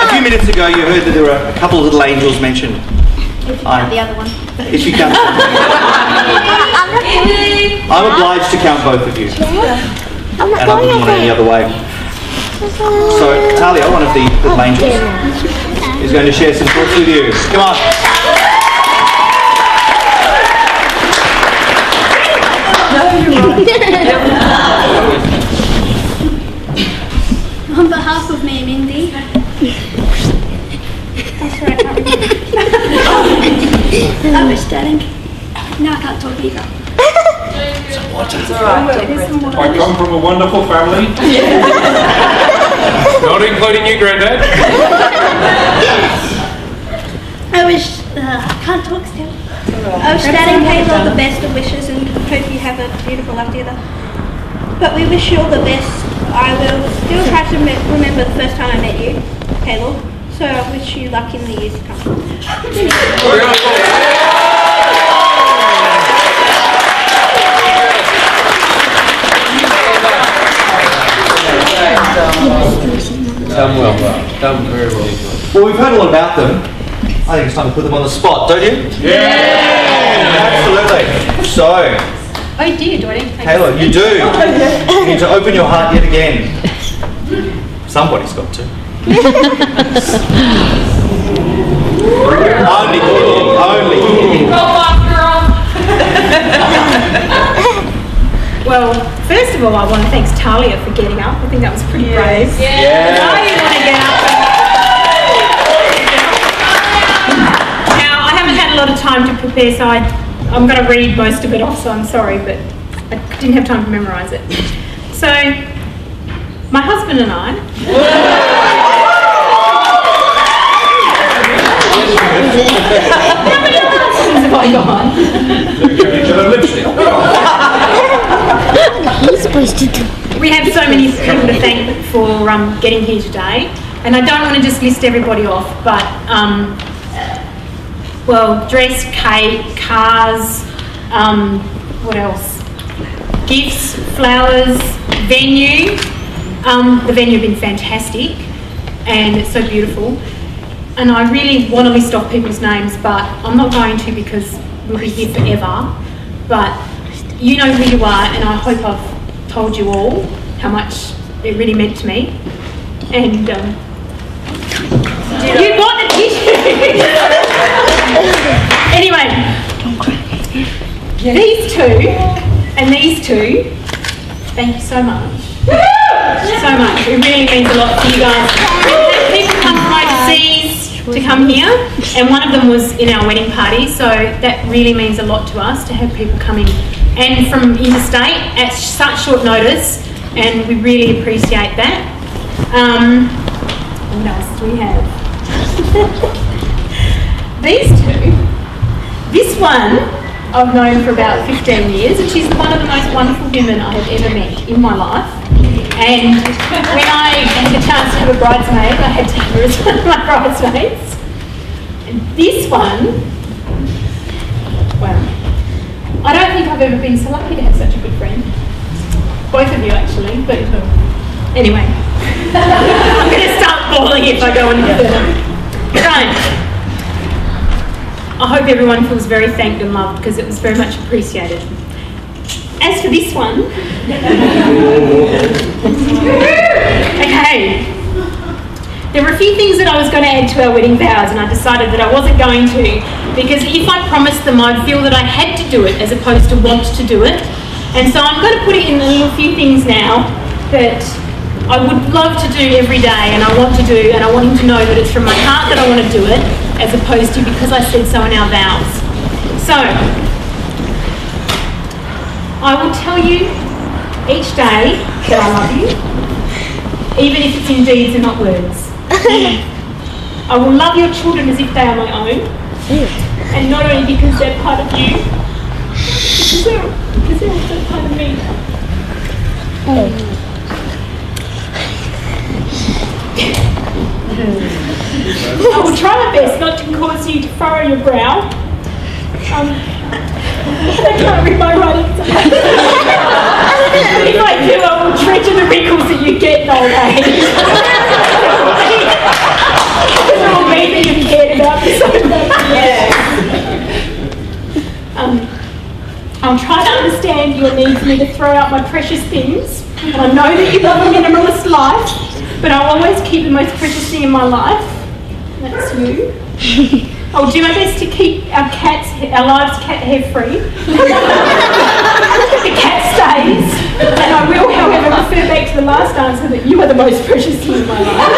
A few minutes ago you heard that there were a couple of little angels mentioned. The other one. If you come. I'm obliged to count both of you. And I wouldn't want it any other way. So, Talia, one of the little angels, is going to share some thoughts with you. Come on. On behalf of me and Mindy. That's right, I can't remember. I was studying. No, I can't talk either. I come from a wonderful family. Not including you, Grandad. I wish, I can't talk still. I was studying Keilo the best of wishes and hope you have a beautiful life together. But we wish you all the best. I will still try to remember the first time I met you, Keilo. So I wish you luck in the years to come. Done well. Done very well. Well, we've heard a lot about them. I think it's time to put them on the spot, don't you? Yeah! Absolutely. So, Oh, do you, Dwayne? Keilo, you do. You need to open your heart yet again. Somebody's got to. Only kidding. Only kidding. Go on, girl. Well, first of all, I want to thank Talia for getting up. I think that was pretty brave. Yeah. I didn't want to get up. Now, I haven't had a lot of time to prepare, so I'm going to read most of it off, so I'm sorry, but I didn't have time to memorise it. So, my husband and I... How many husbands have I got? We have so many people to thank for getting here today, and I don't want to just list everybody off, but well, dress, cake, cars, what else? Gifts, flowers, venue. The venue has been fantastic, and it's so beautiful. And I really want to list off people's names, but I'm not going to because we'll be here forever. But you know who you are, and I hope I've told you all how much it really meant to me. And you bought the tissue. Anyway, these two and these two, thank you so much. So much. It really means a lot to you guys. People come from overseas to come here, and one of them was in our wedding party, so that really means a lot to us to have people coming and from interstate at such short notice, and we really appreciate that. What else do we have? These two. This one I've known for about 15 years, and she's one of the most wonderful women I have ever met in my life. And when I had the chance to have a bridesmaid, I had to have her as one of my bridesmaids. And this one, well, I don't think I've ever been so lucky to have such a good friend. Both of you, actually, but anyway. I'm going to start bawling if I go any further. Right. I hope everyone feels very thanked and loved because it was very much appreciated. As for this one, okay, there were a few things that I was going to add to our wedding vows, and I decided that I wasn't going to, because if I promised them, I'd feel that I had to do it as opposed to want to do it. And so I'm going to put it in a little few things now that I would love to do every day, and I want to do, and I want him to know that it's from my heart that I want to do it, as opposed to because I said so in our vows. So, I will tell you each day that I love you, even if it's in deeds and not words. I will love your children as if they are my own, and not only because they're part of you, because they're also part of me. I will try my best not to cause you to furrow your brow. I can't read my writing. If I do, I will treasure the wrinkles that you get in old age. It's all me that you've cared about for so much. I I'll try to understand your need for me to throw out my precious things. And I know that you love a minimalist life, but I'll always keep the most precious thing in my life. That's you. I'll do my best to keep our lives cat hair free. The cat stays, and I will, however, refer back to the last answer that you are the most precious thing in my life.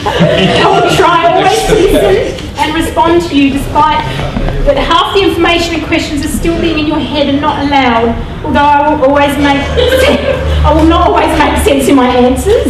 I will try always to listen and respond to you, despite that half the information and questions are still being in your head and not allowed. Although I will not always make sense in my answers.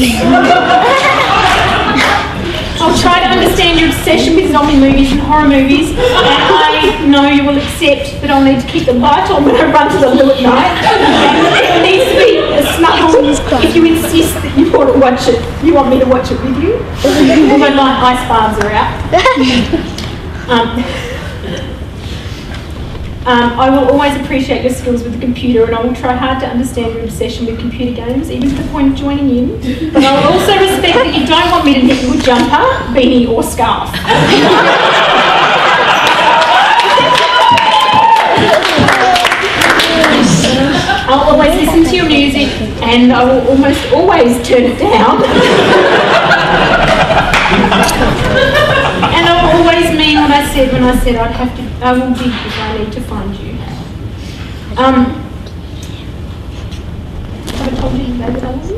I'll try to understand your obsession with zombie movies and horror movies, and I know you will accept that I'll need to keep the light on when I run to the loo at night. And it needs to be a snuggle if you insist that you want to watch it. You want me to watch it with you? Although my ice baths are out. I will always appreciate your skills with the computer, and I will try hard to understand your obsession with computer games, even to the point of joining in. But I will also respect that you don't want me to knit you a jumper, beanie or scarf. I'll always listen to your music, and I will almost always turn it down. And I will always mean what I said when I said I will dig if I need to find you. Have I told you that I love you?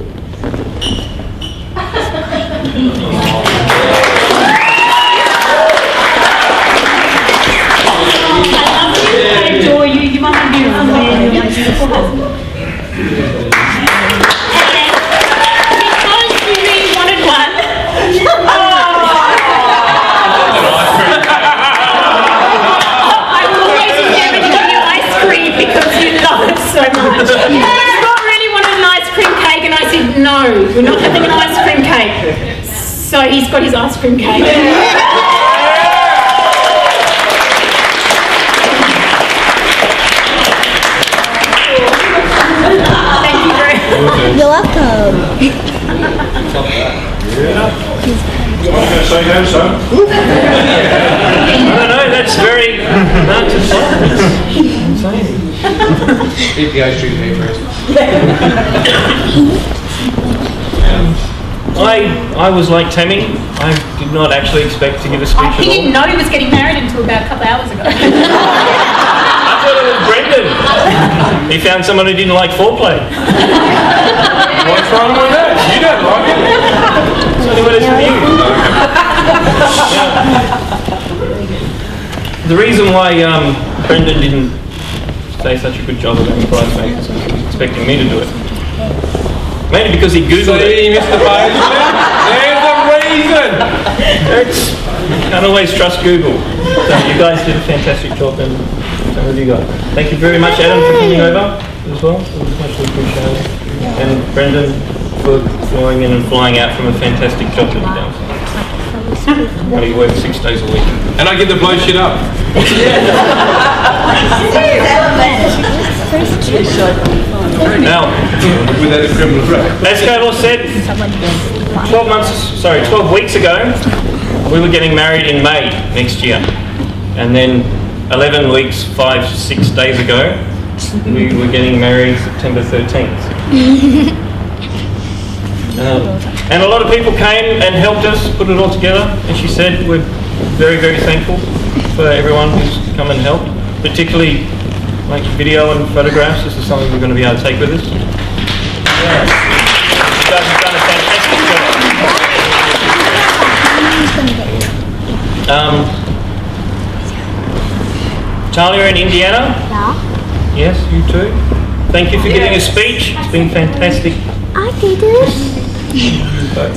I love you, I adore you, you are my beautiful man, you're my beautiful husband. And because you really wanted one, because you love it so much. Scott really wanted an ice cream cake, and I said, no, we're not having an ice cream cake. So he's got his ice cream cake. Thank you very much. You're welcome. I was going to say no, son. I don't know, that's very Eat the ice cream cake first. I was like Tammy. I did not actually expect to give a speech at all. He didn't know he was getting married until about a couple of hours ago. I thought it was Brendan. He found someone who didn't like foreplay. What's wrong with that? You don't like it. It's only what it's for you. The reason why Brendan didn't say such a good job of being bridesmaid is because he was expecting me to do it. Mainly because he Googled it. See, Mr. Page, there's a reason. You can't always trust Google. So you guys did a fantastic job, and so have you guys. Thank you very much, Adam, for coming over as well. It was much appreciated. And Brendan for flying in and flying out from a fantastic job that he does. But he works 6 days a week. And I get to blow shit up. Now, as Keilo said, 12 weeks ago, we were getting married in May next year. And then 11 weeks, 6 days ago, we were getting married September 13th. And a lot of people came and helped us put it all together. And she said we're very, very thankful for everyone who's come and helped, particularly like video and photographs. This is something we're going to be able to take with us. You guys have done a fantastic job. Talia in Indiana? Yeah. Yes, you too. Thank you for giving a speech. It's been fantastic. I did it. Okay.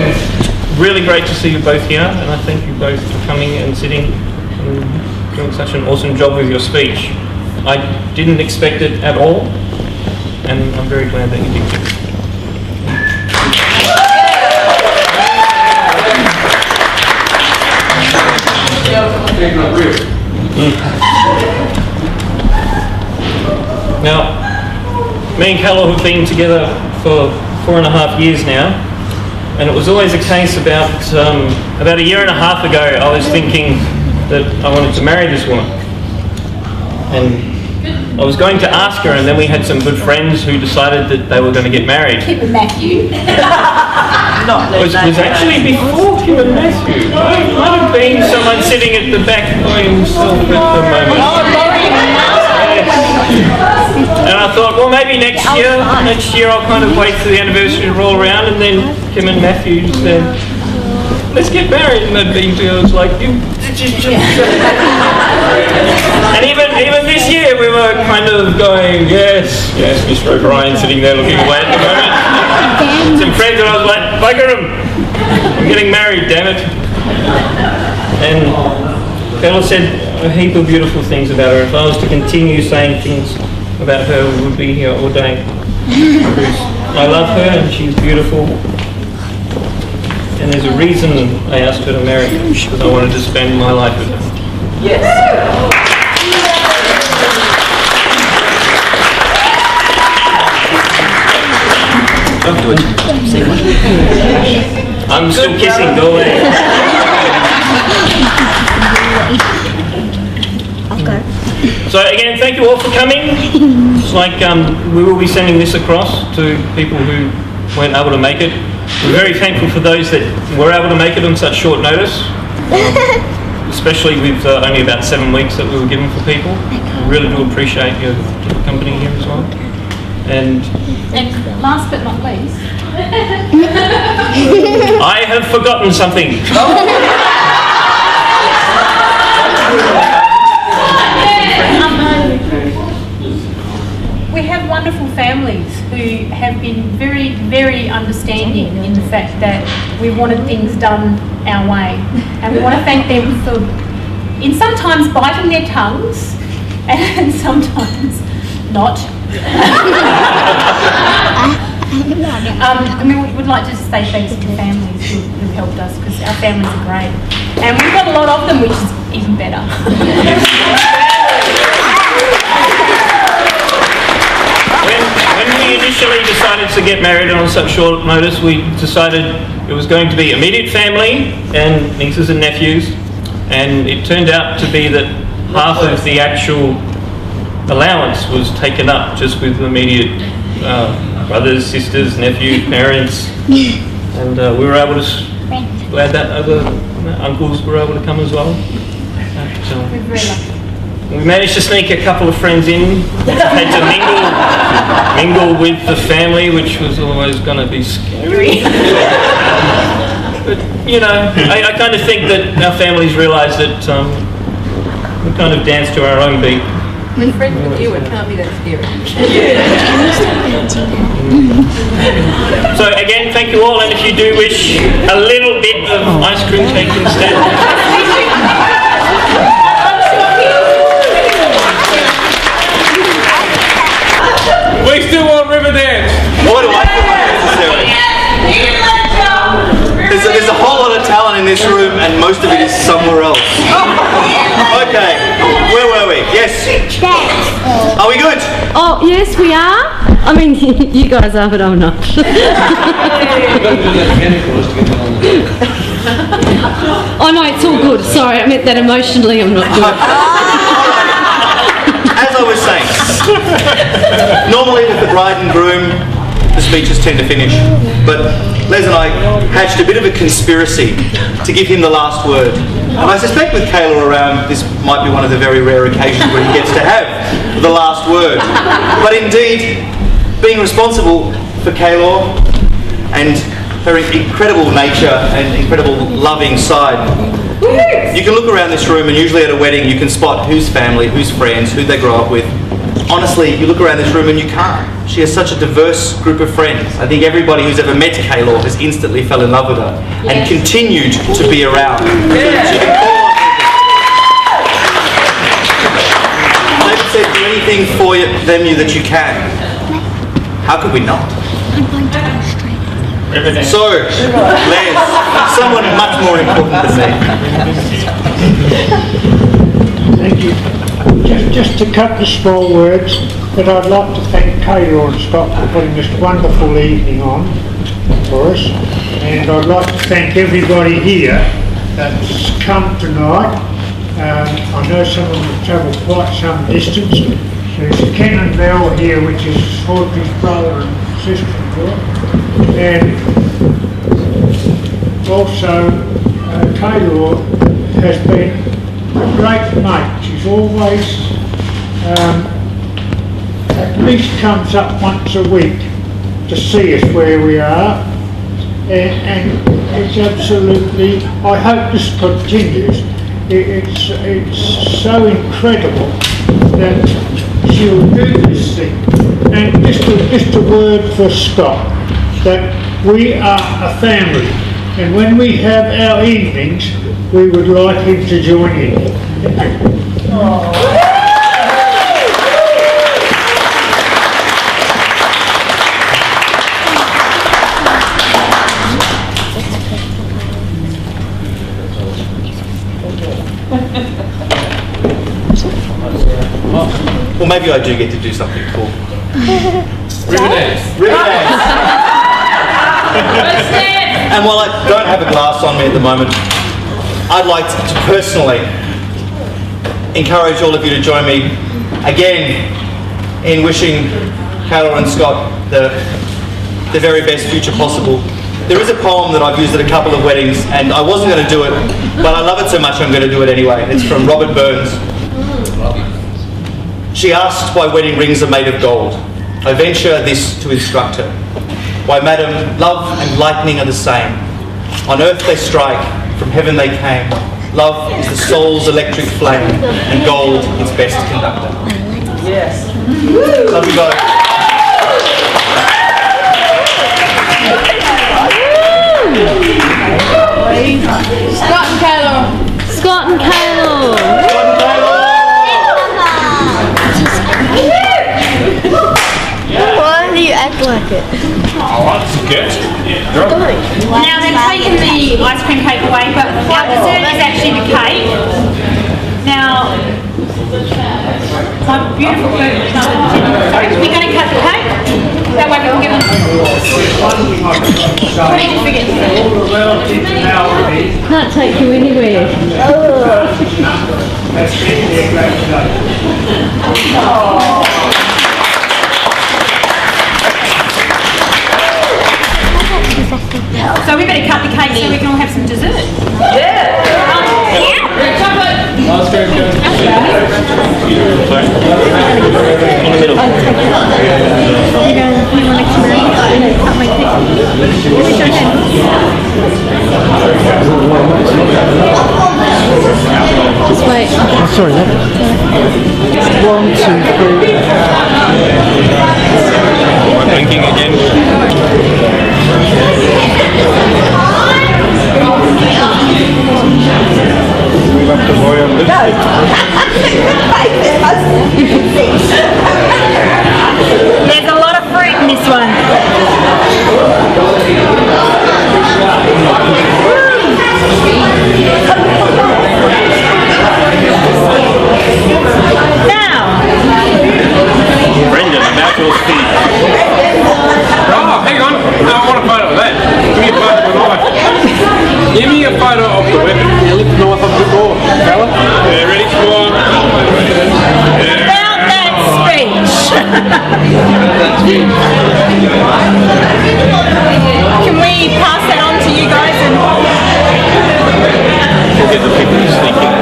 It's really great to see you both here, and I thank you both for coming and sitting and doing such an awesome job with your speech. I didn't expect it at all, and I'm very glad that you did. Now, me and Keilo have been together for 4.5 years now, And it was always a case about a year and a half ago, I was thinking that I wanted to marry this woman. And I was going to ask her, and then we had some good friends who decided that they were going to get married. Kim and Matthew. It was actually before Kim and Matthew. Might have been someone sitting at the back by himself at the moment. And I thought, well, maybe next year I'll kind of wait for the anniversary to roll around, and then Kim and Matthew said, let's get married. And then I was like, and even this year we were kind of going, yes, Mr. O'Brien sitting there looking away at the moment. Some friends, and I was like, bugger them, I'm getting married, damn it. And Keilo said a heap of beautiful things about her. If I was to continue saying things about her, we would be here all day. I love her and she's beautiful. And there's a reason I asked her to marry me, because I wanted to spend my life with her. Yes. Don't do it. I'm still kissing, go away. So again, thank you all for coming. It's like we will be sending this across to people who weren't able to make it. We're very thankful for those that were able to make it on such short notice, especially with only about 7 weeks that we were given for people. We really do appreciate your company here as well. And last but not least, I have forgotten something. we have wonderful families who have been very, very understanding in the fact that we wanted things done our way. And we want to thank them for, in sometimes biting their tongues, and sometimes not. And we would like to say thanks to the families who helped us, because our families are great. And we've got a lot of them, which is even better. When we initially decided to get married on such short notice, we decided it was going to be immediate family and nieces and nephews, and it turned out to be that half of the actual allowance was taken up just with immediate brothers, sisters, nephews, parents, and we were able to, glad that other uncles were able to come as well. We're very lucky. We managed to sneak a couple of friends in. Had to mingle with the family, which was always going to be scary. But, you know, I kind of think that our families realise that we kind of dance to our own beat. When friends with you, it can't be that scary. So again, thank you all, and if you do wish a little bit of ice cream cake instead. We still want river dance. Why do I feel unnecessary? There's a whole lot of talent in this room, and most of it is somewhere else. Okay, where were we? Yes. Are we good? Oh, yes, we are. I mean, you guys are, but I'm not. Oh no, it's all good. Sorry, I meant that emotionally I'm not good. As I was saying, normally with the bride and groom, the speeches tend to finish, but Les and I hatched a bit of a conspiracy to give him the last word. And I suspect with Keilo around, this might be one of the very rare occasions where he gets to have the last word. But indeed, being responsible for Keilo and her incredible nature and incredible loving side, you can look around this room, and usually at a wedding you can spot whose family, whose friends, who they grow up with. Honestly, you look around this room and you can't. She has such a diverse group of friends. I think everybody who's ever met Keilo has instantly fell in love with her and continued to be around. She can call on people. David said, do anything for them that you can. How could we not? So, Les, someone much more important than me. Thank you. Just to cut the small words, but I'd like to thank Keilo and Scott for putting this wonderful evening on for us. and I'd like to thank everybody here that's come tonight. I know some of them have travelled quite some distance. There's Ken and Bell here, which is Audrey's brother and sister-in-law, and also Keilo has been a great mate. She's always at least comes up once a week to see us where we are, and it's absolutely, I hope this continues. It's so incredible that she'll do this thing. And just a word for Scott, that we are a family, and when we have our evenings, we would like him to join in. Well, maybe I do get to do something cool. River dance. River dance. And while I don't have a glass on me at the moment, I'd like to personally encourage all of you to join me again in wishing Keilo and Scott the very best future possible. There is a poem that I've used at a couple of weddings, and I wasn't going to do it, but I love it so much I'm going to do it anyway. It's from Robert Burns. She asked why wedding rings are made of gold. I venture this to instruct her. Why, madam, love and lightning are the same. On earth they strike, from heaven they came. Love is the soul's electric flame, and gold its best conductor. Yes. Love you both. Scott and Keilo. Scott and Keilo. Why do you act like it? Oh, that's good. Now they've taken the ice cream cake away, but our dessert is actually the cake. Now, my beautiful we're going to cut the cake. That way we can give them. What did you forget? Can't take you anywhere. So we better cut the cake so we can all have some dessert. Ice cream cone. In the middle. Just wait. Oh, sorry, no. 1, 2, 3. Drinking again. We left the boy on lipstick. There's a lot of fruit in this one. Now, Brendan, about your feet. Oh, hang on. No, I want a photo of that. Give me a photo of the knife. Give me a photo of the weapon. You lift the knife up the door. Yeah, ready? Come on. about that speech. Can we pass that on to you guys and We'll get the people who's thinking.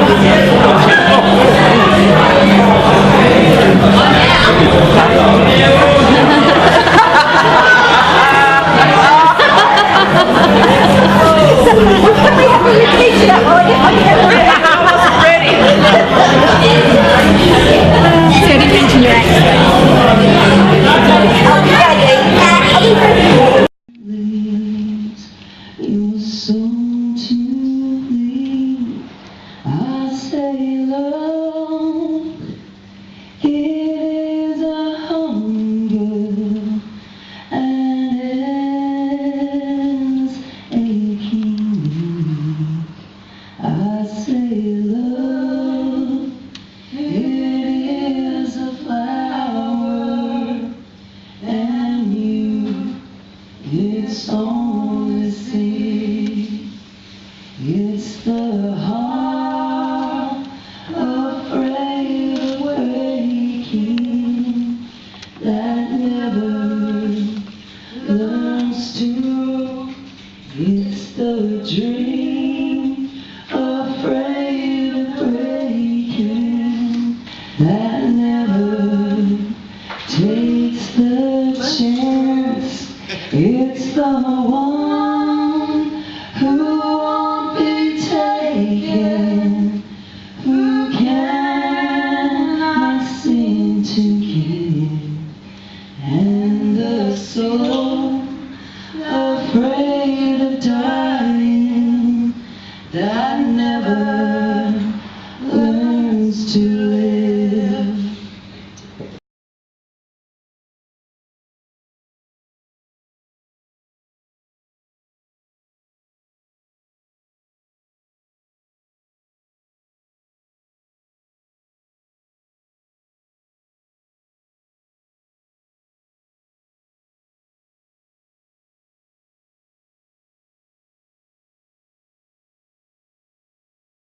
Your song to me, I say love.